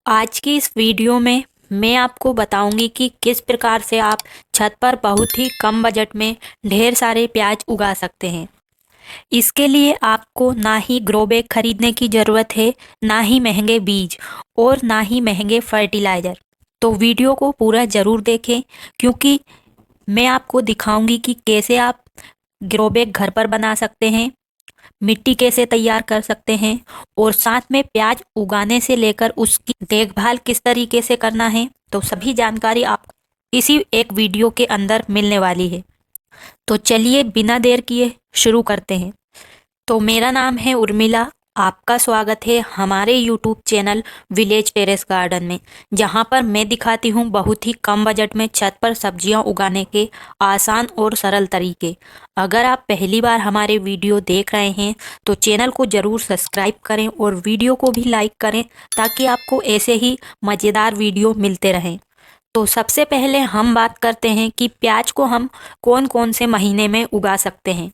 आज की इस वीडियो में मैं आपको बताऊंगी कि किस प्रकार से आप छत पर बहुत ही कम बजट में ढेर सारे प्याज उगा सकते हैं। इसके लिए आपको ना ही ग्रो बैग खरीदने की ज़रूरत है, ना ही महंगे बीज और ना ही महंगे फर्टिलाइज़र। तो वीडियो को पूरा ज़रूर देखें, क्योंकि मैं आपको दिखाऊंगी कि कैसे आप ग्रो बैग घर पर बना सकते हैं, मिट्टी कैसे तैयार कर सकते हैं और साथ में प्याज उगाने से लेकर उसकी देखभाल किस तरीके से करना है। तो सभी जानकारी आपको इसी एक वीडियो के अंदर मिलने वाली है। तो चलिए बिना देर किए शुरू करते हैं। तो मेरा नाम है उर्मिला। आपका स्वागत है हमारे YouTube channel village terrace garden में, जहां पर मैं दिखाती हूं बहुत ही कम बजट में छत पर सब्जियां उगाने के आसान और सरल तरीके। अगर आप पहली बार हमारे वीडियो देख रहे हैं तो चैनल को ज़रूर सब्सक्राइब करें और वीडियो को भी लाइक करें, ताकि आपको ऐसे ही मज़ेदार वीडियो मिलते रहें। तो सबसे पहले हम बात करते हैं कि प्याज को हम कौन कौन से महीने में उगा सकते हैं।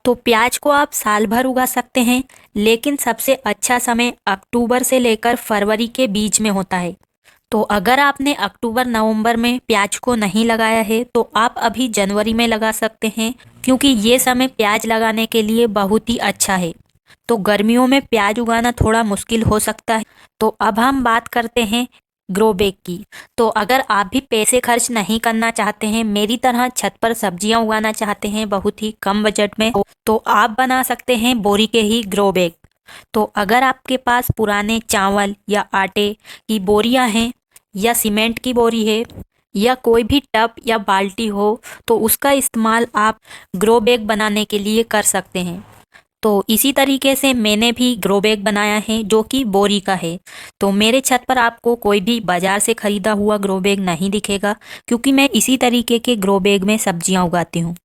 तो प्याज को आप साल भर उगा सकते हैं, लेकिन सबसे अच्छा समय अक्टूबर से लेकर फरवरी के बीच में होता है। तो अगर आपने अक्टूबर नवंबर में प्याज को नहीं लगाया है तो आप अभी जनवरी में लगा सकते हैं, क्योंकि ये समय प्याज लगाने के लिए बहुत ही अच्छा है। तो गर्मियों में प्याज उगाना थोड़ा मुश्किल हो सकता है। तो अब हम बात करते हैं ग्रो बैग की। तो अगर आप भी पैसे खर्च नहीं करना चाहते हैं, मेरी तरह छत पर सब्जियां उगाना चाहते हैं बहुत ही कम बजट में, तो आप बना सकते हैं बोरी के ही ग्रो बैग। तो अगर आपके पास पुराने चावल या आटे की बोरियां हैं, या सीमेंट की बोरी है, या कोई भी टब या बाल्टी हो, तो उसका इस्तेमाल आप ग्रो बैग बनाने के लिए कर सकते हैं। तो इसी तरीके से मैंने भी ग्रो बैग बनाया है, जो कि बोरी का है। तो मेरे छत पर आपको कोई भी बाजार से खरीदा हुआ ग्रो बैग नहीं दिखेगा, क्योंकि मैं इसी तरीके के ग्रो बैग में सब्जियां उगाती हूँ।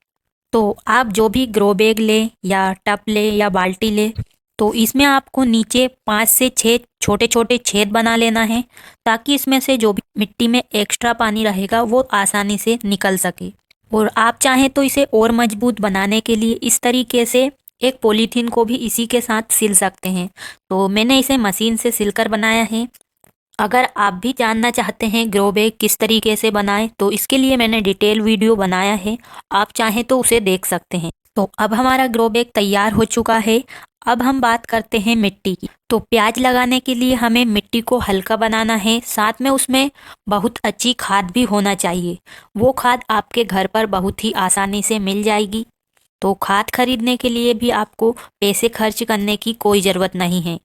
तो आप जो भी ग्रो बैग ले या टब ले या बाल्टी ले, तो इसमें आपको नीचे 5 से 6 छोटे छोटे छेद बना लेना है, ताकि इसमें से जो भी मिट्टी में एक्स्ट्रा पानी रहेगा वो आसानी से निकल सके। और आप चाहें तो इसे और मजबूत बनाने के लिए इस तरीके से एक पॉलीथीन को भी इसी के साथ सिल सकते हैं। तो मैंने इसे मशीन से सिलकर बनाया है। अगर आप भी जानना चाहते हैं ग्रो बैग किस तरीके से बनाएं, तो इसके लिए मैंने डिटेल वीडियो बनाया है, आप चाहें तो उसे देख सकते हैं। तो अब हमारा ग्रो बैग तैयार हो चुका है। अब हम बात करते हैं मिट्टी की। तो प्याज लगाने के लिए हमें मिट्टी को हल्का बनाना है, साथ में उसमें बहुत अच्छी खाद भी होना चाहिए। वो खाद आपके घर पर बहुत ही आसानी से मिल जाएगी। तो खाद खरीदने के लिए भी आपको पैसे खर्च करने की कोई ज़रूरत नहीं है।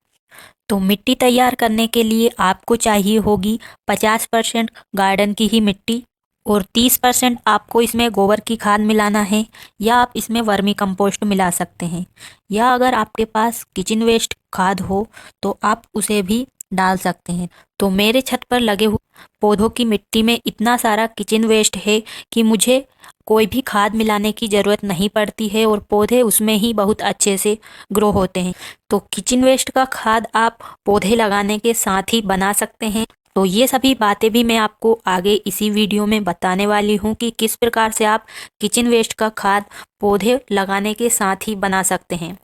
तो मिट्टी तैयार करने के लिए आपको चाहिए होगी 50% गार्डन की ही मिट्टी, और 30% आपको इसमें गोबर की खाद मिलाना है, या आप इसमें वर्मी कंपोस्ट मिला सकते हैं, या अगर आपके पास किचन वेस्ट खाद हो तो आप उसे भी डाल सकते हैं। तो मेरे छत पर लगे हुए पौधों की मिट्टी में इतना सारा किचन वेस्ट है कि मुझे कोई भी खाद मिलाने की ज़रूरत नहीं पड़ती है, और पौधे उसमें ही बहुत अच्छे से ग्रो होते हैं। तो किचन वेस्ट का खाद आप पौधे लगाने के साथ ही बना सकते हैं। तो ये सभी बातें भी मैं आपको आगे इसी वीडियो में बताने वाली हूँ कि किस प्रकार से आप किचन वेस्ट का खाद पौधे लगाने के साथ ही बना सकते हैं।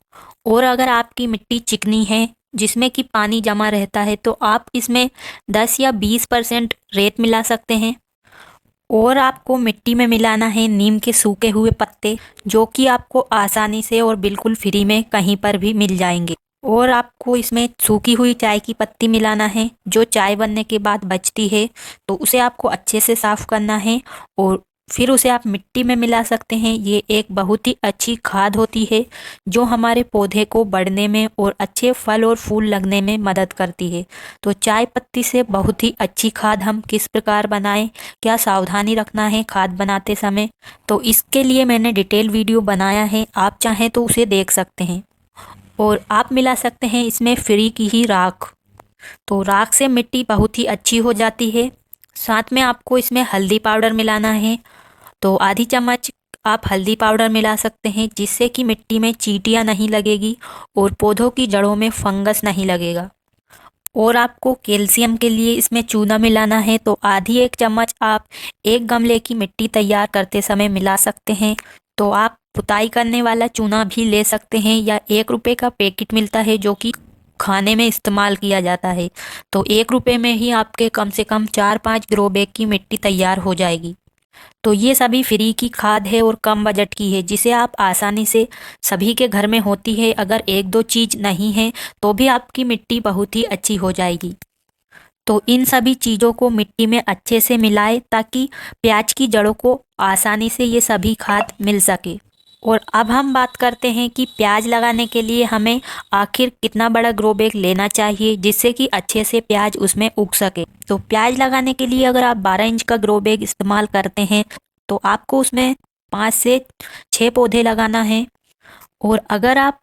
और अगर आपकी मिट्टी चिकनी है, जिसमें कि पानी जमा रहता है, तो आप इसमें 10 या 20% रेत मिला सकते हैं। और आपको मिट्टी में मिलाना है नीम के सूखे हुए पत्ते, जो कि आपको आसानी से और बिल्कुल फ्री में कहीं पर भी मिल जाएंगे। और आपको इसमें सूखी हुई चाय की पत्ती मिलाना है, जो चाय बनने के बाद बचती है। तो उसे आपको अच्छे से साफ करना है और फिर उसे आप मिट्टी में मिला सकते हैं। ये एक बहुत ही अच्छी खाद होती है, जो हमारे पौधे को बढ़ने में और अच्छे फल और फूल लगने में मदद करती है। तो चाय पत्ती से बहुत ही अच्छी खाद हम किस प्रकार बनाएं, क्या सावधानी रखना है खाद बनाते समय, तो इसके लिए मैंने डिटेल वीडियो बनाया है, आप चाहें तो उसे देख सकते हैं। और आप मिला सकते हैं इसमें फ्री की ही राख। तो राख से मिट्टी बहुत ही अच्छी हो जाती है। साथ में आपको इसमें हल्दी पाउडर मिलाना है। तो आधी चम्मच आप हल्दी पाउडर मिला सकते हैं, जिससे कि मिट्टी में चींटियाँ नहीं लगेगी और पौधों की जड़ों में फंगस नहीं लगेगा। और आपको कैल्शियम के लिए इसमें चूना मिलाना है। तो आधी एक चम्मच आप एक गमले की मिट्टी तैयार करते समय मिला सकते हैं। तो आप पुताई करने वाला चूना भी ले सकते हैं, या 1 रुपए का पैकेट मिलता है, जो कि खाने में इस्तेमाल किया जाता है। तो 1 रुपये में ही आपके कम से कम 4-5 ग्रो बैग की मिट्टी तैयार हो जाएगी। तो ये सभी फ्री की खाद है और कम बजट की है, जिसे आप आसानी से सभी के घर में होती है। अगर एक दो चीज़ नहीं है तो भी आपकी मिट्टी बहुत ही अच्छी हो जाएगी। तो इन सभी चीज़ों को मिट्टी में अच्छे से मिलाएं ताकि प्याज की जड़ों को आसानी से ये सभी खाद मिल सके। और अब हम बात करते हैं कि प्याज लगाने के लिए हमें आखिर कितना बड़ा ग्रो बैग लेना चाहिए जिससे कि अच्छे से प्याज उसमें उग सके। तो प्याज लगाने के लिए अगर आप 12 इंच का ग्रो बैग इस्तेमाल करते हैं तो आपको उसमें 5 से 6 पौधे लगाना है। और अगर आप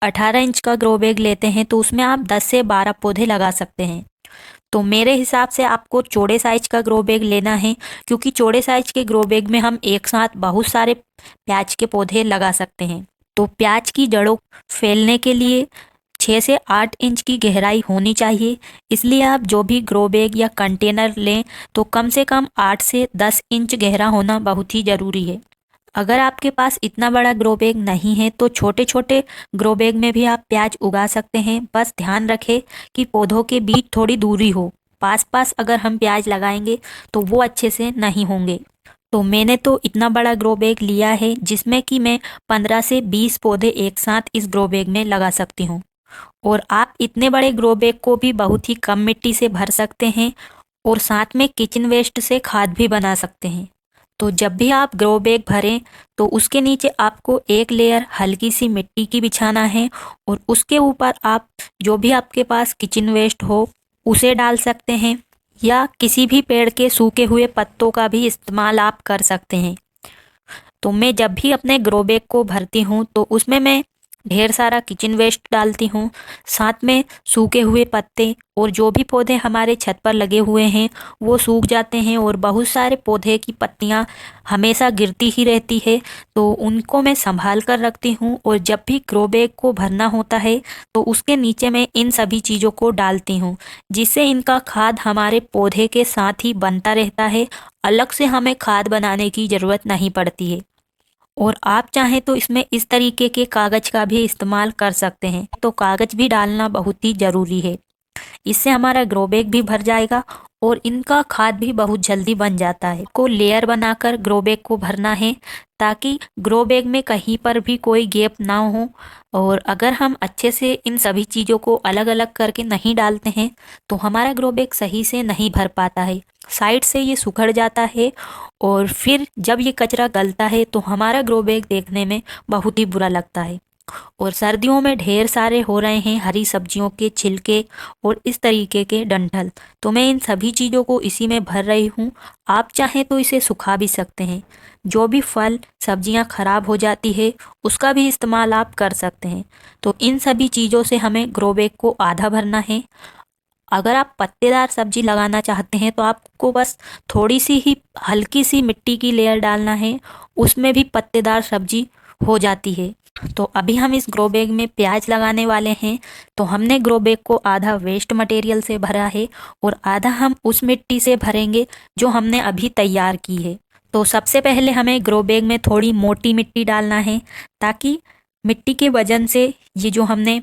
18 इंच का ग्रो बैग लेते हैं तो उसमें आप 10 से 12 पौधे लगा सकते हैं। तो मेरे हिसाब से आपको चौड़े साइज का ग्रो बैग लेना है, क्योंकि चौड़े साइज के ग्रो बैग में हम एक साथ बहुत सारे प्याज के पौधे लगा सकते हैं। तो प्याज की जड़ों फैलने के लिए 6 से 8 इंच की गहराई होनी चाहिए। इसलिए आप जो भी ग्रो बैग या कंटेनर लें तो कम से कम 8 से 10 इंच गहरा होना बहुत ही ज़रूरी है। अगर आपके पास इतना बड़ा ग्रो बैग नहीं है तो छोटे छोटे ग्रो बैग में भी आप प्याज उगा सकते हैं। बस ध्यान रखें कि पौधों के बीच थोड़ी दूरी हो। पास पास अगर हम प्याज लगाएंगे तो वो अच्छे से नहीं होंगे। तो मैंने तो इतना बड़ा ग्रो बैग लिया है जिसमें कि मैं 15 से 20 पौधे एक साथ इस ग्रो बैग में लगा सकती हूँ। और आप इतने बड़े ग्रो बैग को भी बहुत ही कम मिट्टी से भर सकते हैं और साथ में किचन वेस्ट से खाद भी बना सकते हैं। तो जब भी आप ग्रो बैग भरें तो उसके नीचे आपको एक लेयर हल्की सी मिट्टी की बिछाना है और उसके ऊपर आप जो भी आपके पास किचन वेस्ट हो उसे डाल सकते हैं, या किसी भी पेड़ के सूखे हुए पत्तों का भी इस्तेमाल आप कर सकते हैं। तो मैं जब भी अपने ग्रो बैग को भरती हूँ तो उसमें मैं ढेर सारा किचन वेस्ट डालती हूँ, साथ में सूखे हुए पत्ते, और जो भी पौधे हमारे छत पर लगे हुए हैं वो सूख जाते हैं और बहुत सारे पौधे की पत्तियाँ हमेशा गिरती ही रहती है, तो उनको मैं संभाल कर रखती हूँ। और जब भी ग्रो बैग को भरना होता है तो उसके नीचे मैं इन सभी चीज़ों को डालती हूँ, जिससे इनका खाद हमारे पौधे के साथ ही बनता रहता है। अलग से हमें खाद बनाने की ज़रूरत नहीं पड़ती है। और आप चाहें तो इसमें इस तरीके के कागज़ का भी इस्तेमाल कर सकते हैं। तो कागज़ भी डालना बहुत ही ज़रूरी है, इससे हमारा ग्रो बैग भी भर जाएगा और इनका खाद भी बहुत जल्दी बन जाता है। को लेयर बनाकर ग्रो बैग को भरना है ताकि ग्रो बैग में कहीं पर भी कोई गैप ना हो। और अगर हम अच्छे से इन सभी चीज़ों को अलग अलग करके नहीं डालते हैं तो हमारा ग्रो बैग सही से नहीं भर पाता है, साइड से ये सुखड़ जाता है और फिर जब ये कचरा गलता है तो हमारा ग्रो बैग देखने में बहुत ही बुरा लगता है। और सर्दियों में ढेर सारे हो रहे हैं हरी सब्जियों के छिलके और इस तरीके के डंठल, तो मैं इन सभी चीज़ों को इसी में भर रही हूँ। आप चाहें तो इसे सुखा भी सकते हैं। जो भी फल सब्जियां खराब हो जाती है उसका भी इस्तेमाल आप कर सकते हैं। तो इन सभी चीज़ों से हमें ग्रो बैग को आधा भरना है। अगर आप पत्तेदार सब्जी लगाना चाहते हैं तो आपको बस थोड़ी सी ही हल्की सी मिट्टी की लेयर डालना है, उसमें भी पत्तेदार सब्जी हो जाती है। तो अभी हम इस ग्रो बैग में प्याज लगाने वाले हैं। तो हमने ग्रो बैग को आधा वेस्ट मटेरियल से भरा है और आधा हम उस मिट्टी से भरेंगे जो हमने अभी तैयार की है। तो सबसे पहले हमें ग्रो बैग में थोड़ी मोटी मिट्टी डालना है ताकि मिट्टी के वजन से ये जो हमने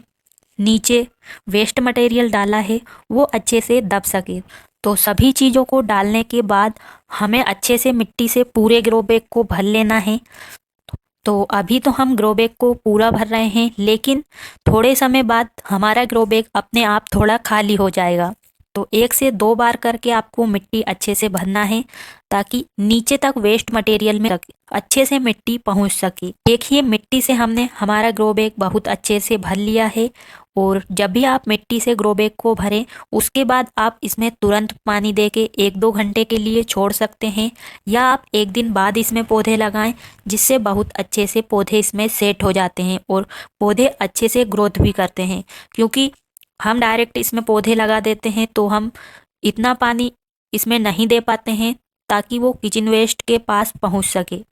नीचे वेस्ट मटेरियल डाला है वो अच्छे से दब सके। तो सभी चीज़ों को डालने के बाद हमें अच्छे से मिट्टी से पूरे ग्रो बैग को भर लेना है। तो अभी तो हम ग्रो बैग को पूरा भर रहे हैं, लेकिन थोड़े समय बाद हमारा ग्रो बैग अपने आप थोड़ा खाली हो जाएगा। तो 1 से 2 बार करके आपको मिट्टी अच्छे से भरना है ताकि नीचे तक वेस्ट मटेरियल में अच्छे से मिट्टी पहुंच सके। देखिए मिट्टी से हमने हमारा ग्रो बैग बहुत अच्छे से भर लिया है। और जब भी आप मिट्टी से ग्रो बैग को भरें उसके बाद आप इसमें तुरंत पानी देके 1-2 घंटे के लिए छोड़ सकते हैं, या आप 1 दिन बाद इसमें पौधे लगाएं, जिससे बहुत अच्छे से पौधे इसमें सेट हो जाते हैं और पौधे अच्छे से ग्रोथ भी करते हैं। क्योंकि हम डायरेक्ट इसमें पौधे लगा देते हैं तो हम इतना पानी इसमें नहीं दे पाते हैं ताकि वो किचन वेस्ट के पास पहुंच सके।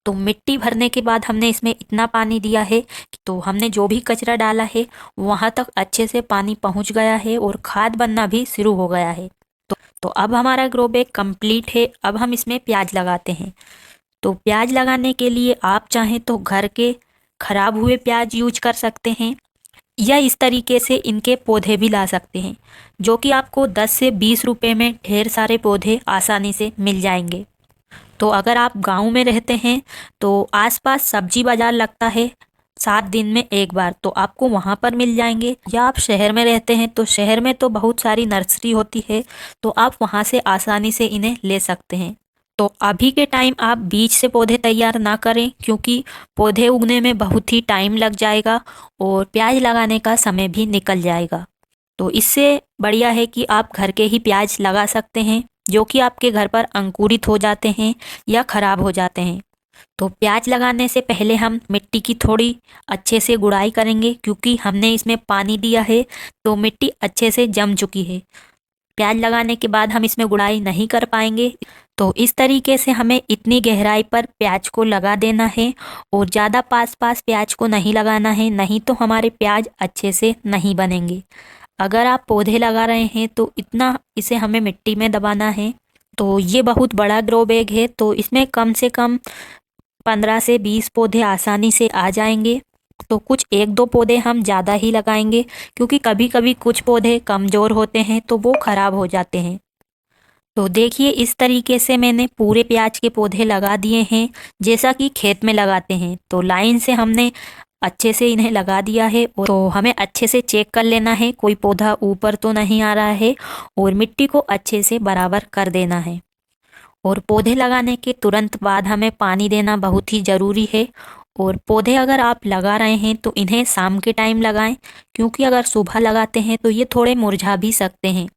तो मिट्टी भरने के बाद हमने इसमें इतना पानी दिया है कि तो हमने जो भी कचरा डाला है वहाँ तक अच्छे से पानी पहुँच गया है और खाद बनना भी शुरू हो गया है। तो अब हमारा ग्रो बैग कंप्लीट है। अब हम इसमें प्याज लगाते हैं। तो प्याज लगाने के लिए आप चाहें तो घर के खराब हुए प्याज यूज कर सकते हैं, या इस तरीके से इनके पौधे भी ला सकते हैं, जो कि आपको 10 से 20 रुपए में ढेर सारे पौधे आसानी से मिल जाएंगे। तो अगर आप गांव में रहते हैं तो आसपास सब्जी बाजार लगता है 7 दिन में एक बार, तो आपको वहां पर मिल जाएंगे। या आप शहर में रहते हैं तो शहर में तो बहुत सारी नर्सरी होती है, तो आप वहां से आसानी से इन्हें ले सकते हैं। तो अभी के टाइम आप बीज से पौधे तैयार ना करें, क्योंकि पौधे उगने में बहुत ही टाइम लग जाएगा और प्याज लगाने का समय भी निकल जाएगा। तो इससे बढ़िया है कि आप घर के ही प्याज लगा सकते हैं, जो कि आपके घर पर अंकुरित हो जाते हैं या खराब हो जाते हैं। तो प्याज लगाने से पहले हम मिट्टी की थोड़ी अच्छे से गुड़ाई करेंगे, क्योंकि हमने इसमें पानी दिया है तो मिट्टी अच्छे से जम चुकी है। प्याज लगाने के बाद हम इसमें गुड़ाई नहीं कर पाएंगे। तो इस तरीके से हमें इतनी गहराई पर प्याज को लगा देना है और ज़्यादा पास पास प्याज को नहीं लगाना है, नहीं तो हमारे प्याज अच्छे से नहीं बनेंगे। अगर आप पौधे लगा रहे हैं तो इतना इसे हमें मिट्टी में दबाना है। तो ये बहुत बड़ा ग्रो बैग है, तो इसमें कम से कम 15 से 20 पौधे आसानी से आ जाएंगे। तो कुछ एक दो पौधे हम ज़्यादा ही लगाएंगे, क्योंकि कभी कभी कुछ पौधे कमज़ोर होते हैं तो वो खराब हो जाते हैं। तो देखिए इस तरीके से मैंने पूरे प्याज के पौधे लगा दिए हैं, जैसा कि खेत में लगाते हैं। तो लाइन से हमने अच्छे से इन्हें लगा दिया है। और तो हमें अच्छे से चेक कर लेना है कोई पौधा ऊपर तो नहीं आ रहा है, और मिट्टी को अच्छे से बराबर कर देना है। और पौधे लगाने के तुरंत बाद हमें पानी देना बहुत ही ज़रूरी है। और पौधे अगर आप लगा रहे हैं तो इन्हें शाम के टाइम लगाएं, क्योंकि अगर सुबह लगाते हैं तो ये थोड़े मुरझा भी सकते हैं।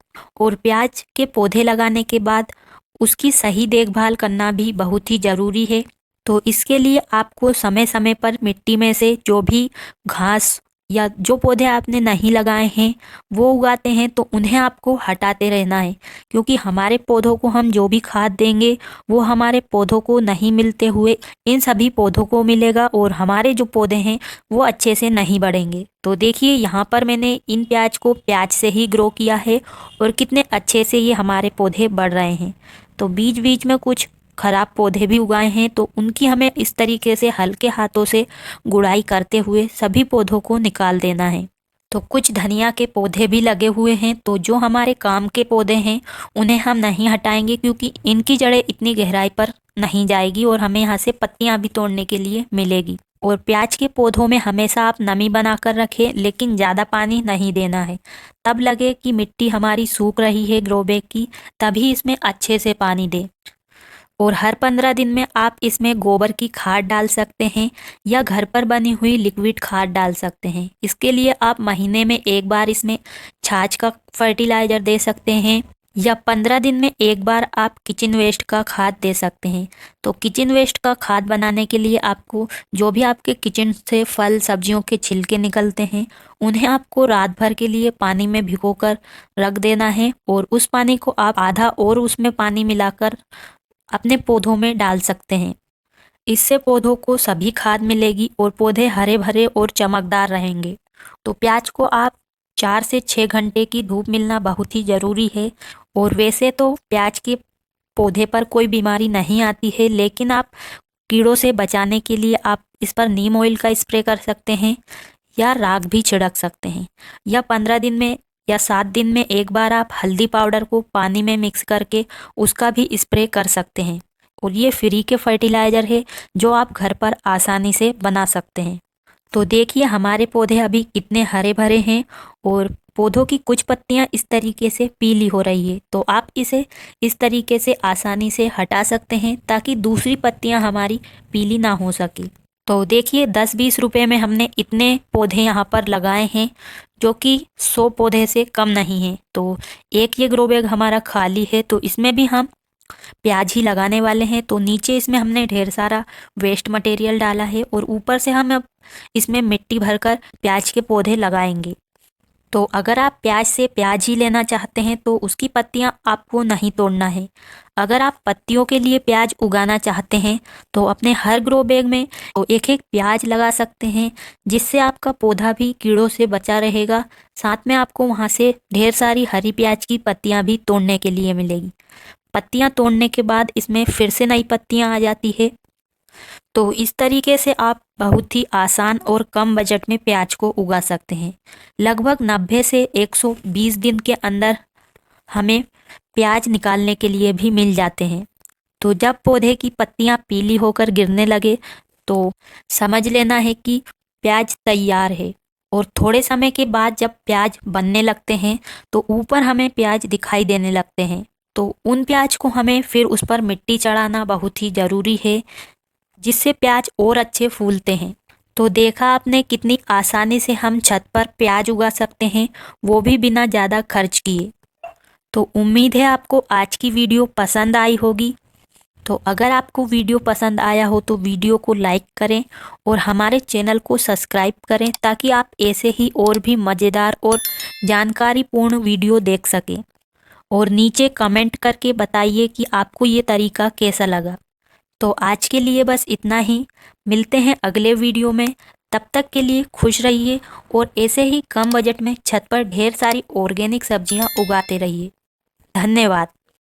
और प्याज के पौधे लगाने के बाद उसकी सही देखभाल करना भी बहुत ही ज़रूरी है। तो इसके लिए आपको समय समय पर मिट्टी में से जो भी घास या जो पौधे आपने नहीं लगाए हैं वो उगाते हैं तो उन्हें आपको हटाते रहना है, क्योंकि हमारे पौधों को हम जो भी खाद देंगे वो हमारे पौधों को नहीं मिलते हुए इन सभी पौधों को मिलेगा, और हमारे जो पौधे हैं वो अच्छे से नहीं बढ़ेंगे। तो देखिए यहाँ पर मैंने इन प्याज को प्याज से ही ग्रो किया है और कितने अच्छे से ये हमारे पौधे बढ़ रहे हैं। तो बीच बीच में कुछ खराब पौधे भी उगाए हैं, तो उनकी हमें इस तरीके से हल्के हाथों से गुड़ाई करते हुए सभी पौधों को निकाल देना है। तो कुछ धनिया के पौधे भी लगे हुए हैं, तो जो हमारे काम के पौधे हैं उन्हें हम नहीं हटाएंगे, क्योंकि इनकी जड़ें इतनी गहराई पर नहीं जाएगी और हमें यहाँ से पत्तियाँ भी तोड़ने के लिए मिलेगी। और प्याज के पौधों में हमेशा आप नमी बनाकर रखें, लेकिन ज़्यादा पानी नहीं देना है। तब लगे कि मिट्टी हमारी सूख रही है ग्रो बैग की, तभी इसमें अच्छे से पानी दें। और हर 15 दिन में आप इसमें गोबर की खाद डाल सकते हैं या घर पर बनी हुई लिक्विड खाद डाल सकते हैं। इसके लिए आप महीने में एक बार इसमें छाछ का फर्टिलाइज़र दे सकते हैं, या 15 दिन में एक बार आप किचन वेस्ट का खाद दे सकते हैं। तो किचन वेस्ट का खाद बनाने के लिए आपको जो भी आपके किचन से फल सब्जियों के छिलके निकलते हैं उन्हें आपको रात भर के लिए पानी में भिगोकर रख देना है, और उस पानी को आप आधा और उसमें पानी मिलाकर अपने पौधों में डाल सकते हैं। इससे पौधों को सभी खाद मिलेगी और पौधे हरे भरे और चमकदार रहेंगे। तो प्याज को आप 4 से 6 घंटे की धूप मिलना बहुत ही ज़रूरी है। और वैसे तो प्याज के पौधे पर कोई बीमारी नहीं आती है, लेकिन आप कीड़ों से बचाने के लिए आप इस पर नीम ऑयल का स्प्रे कर सकते हैं या राख भी छिड़क सकते हैं। या 15 दिन में या 7 दिन में एक बार आप हल्दी पाउडर को पानी में मिक्स करके उसका भी स्प्रे कर सकते हैं। और ये फ्री के फर्टिलाइज़र है जो आप घर पर आसानी से बना सकते हैं। तो देखिए हमारे पौधे अभी कितने हरे भरे हैं, और पौधों की कुछ पत्तियां इस तरीके से पीली हो रही है, तो आप इसे इस तरीके से आसानी से हटा सकते हैं ताकि दूसरी पत्तियां हमारी पीली ना हो सके। तो देखिए 10-20 रुपए में हमने इतने पौधे यहाँ पर लगाए हैं, जो कि 100 पौधे से कम नहीं हैं। तो एक ये ग्रो बैग हमारा खाली है, तो इसमें भी हम प्याज ही लगाने वाले हैं। तो नीचे इसमें हमने ढेर सारा वेस्ट मटेरियल डाला है, और ऊपर से हम अब इसमें मिट्टी भरकर प्याज के पौधे लगाएंगे। तो अगर आप प्याज से प्याज ही लेना चाहते हैं तो उसकी पत्तियां आपको नहीं तोड़ना है। अगर आप पत्तियों के लिए प्याज उगाना चाहते हैं तो अपने हर ग्रो बैग में तो एक एक प्याज लगा सकते हैं, जिससे आपका पौधा भी कीड़ों से बचा रहेगा। साथ में आपको वहाँ से ढेर सारी हरी प्याज की पत्तियां भी तोड़ने के लिए मिलेगी। पत्तियां तोड़ने के बाद इसमें फिर से नई पत्तियां आ जाती है, तो इस तरीके से आप बहुत ही आसान और कम बजट में प्याज को उगा सकते हैं। लगभग 90 से 120 दिन के अंदर हमें प्याज निकालने के लिए भी मिल जाते हैं। तो जब पौधे की पत्तियां पीली होकर गिरने लगे तो समझ लेना है कि प्याज तैयार है। और थोड़े समय के बाद जब प्याज बनने लगते हैं तो ऊपर हमें प्याज दिखाई देने लगते हैं। तो उन प्याज को हमें फिर उस पर मिट्टी चढ़ाना बहुत ही ज़रूरी है, जिससे प्याज और अच्छे फूलते हैं। तो देखा आपने कितनी आसानी से हम छत पर प्याज उगा सकते हैं, वो भी बिना ज़्यादा खर्च किए। तो उम्मीद है आपको आज की वीडियो पसंद आई होगी। तो अगर आपको वीडियो पसंद आया हो तो वीडियो को लाइक करें और हमारे चैनल को सब्सक्राइब करें, ताकि आप ऐसे ही और भी मज़ेदार और जानकारीपूर्ण वीडियो देख सकें। और नीचे कमेंट करके बताइए कि आपको ये तरीका कैसा लगा। तो आज के लिए बस इतना ही, मिलते हैं अगले वीडियो में। तब तक के लिए खुश रहिए और ऐसे ही कम बजट में छत पर ढेर सारी ऑर्गेनिक सब्जियां उगाते रहिए। धन्यवाद।